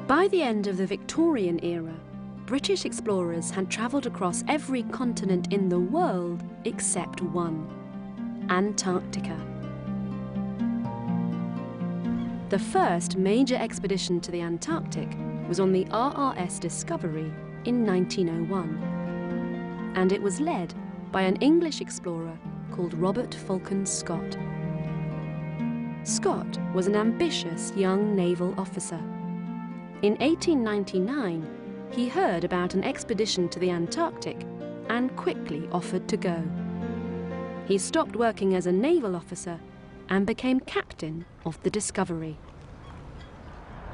By the end of the Victorian era, British explorers had travelled across every continent in the world except one: Antarctica. The first major expedition to the Antarctic was on the RRS Discovery in 1901, and it was led by an English explorer called Robert Falcon Scott. Scott was an ambitious young naval officer. In 1899, he heard about an expedition to the Antarctic and quickly offered to go. He stopped working as a naval officer and became captain of the Discovery.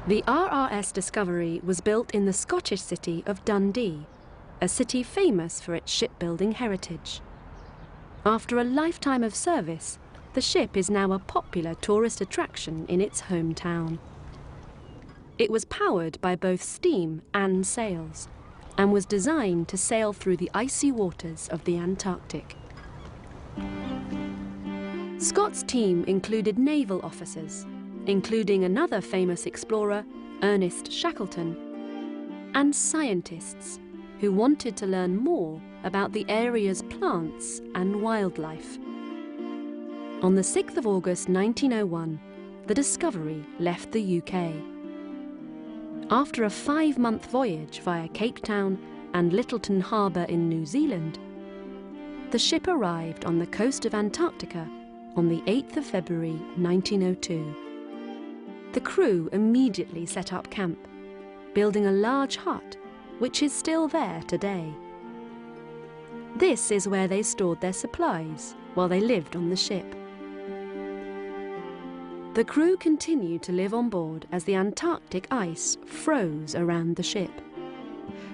The RRS Discovery was built in the Scottish city of Dundee, a city famous for its shipbuilding heritage. After a lifetime of service, the ship is now a popular tourist attraction in its hometown. It was powered by both steam and sails, and was designed to sail through the icy waters of the Antarctic. Scott's team included naval officers, including another famous explorer, Ernest Shackleton, and scientists who wanted to learn more about the area's plants and wildlife. On the 6th of August 1901, the Discovery left the UK. After a 5-month voyage via Cape Town and Lyttelton Harbour in New Zealand, the ship arrived on the coast of Antarctica on the 8th of February 1902. The crew immediately set up camp, building a large hut which is still there today. This is where they stored their supplies while they lived on the ship. The crew continued to live on board as the Antarctic ice froze around the ship.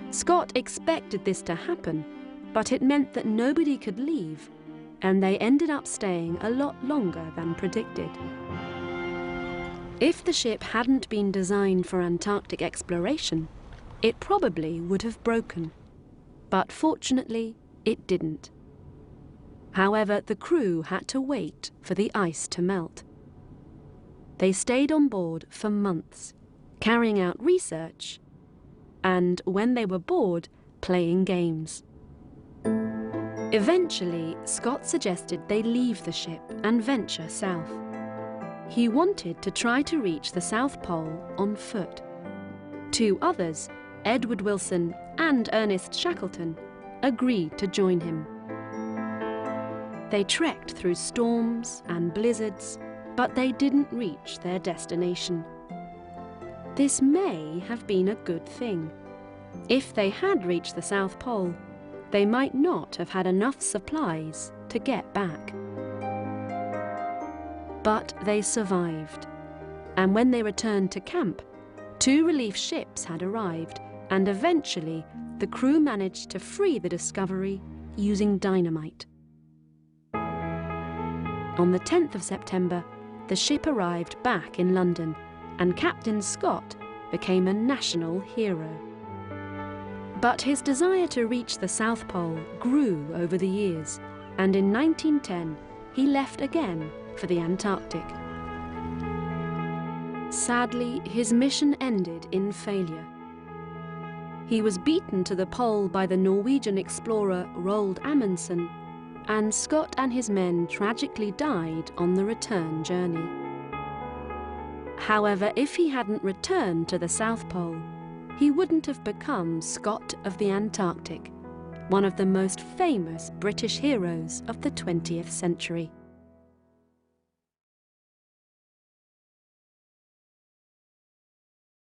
Scott expected this to happen, but it meant that nobody could leave, and they ended up staying a lot longer than predicted. If the ship hadn't been designed for Antarctic exploration, it probably would have broken. But fortunately, it didn't. However, the crew had to wait for the ice to melt. They stayed on board for months, carrying out research, and when they were bored, playing games. Eventually, Scott suggested they leave the ship and venture south. He wanted to try to reach the South Pole on foot. 2 others, Edward Wilson and Ernest Shackleton, agreed to join him. They trekked through storms and blizzards, but they didn't reach their destination. This may have been a good thing. If they had reached the South Pole, they might not have had enough supplies to get back. But they survived, and when they returned to camp, 2 relief ships had arrived, and eventually the crew managed to free the Discovery using dynamite. On the 10th of September, the ship arrived back in London, and Captain Scott became a national hero. But his desire to reach the South Pole grew over the years, and in 1910 he left again for the Antarctic. Sadly, his mission ended in failure. He was beaten to the pole by the Norwegian explorer Roald Amundsen, and Scott and his men tragically died on the return journey. However, if he hadn't returned to the South Pole, he wouldn't have become Scott of the Antarctic, one of the most famous British heroes of the 20th century.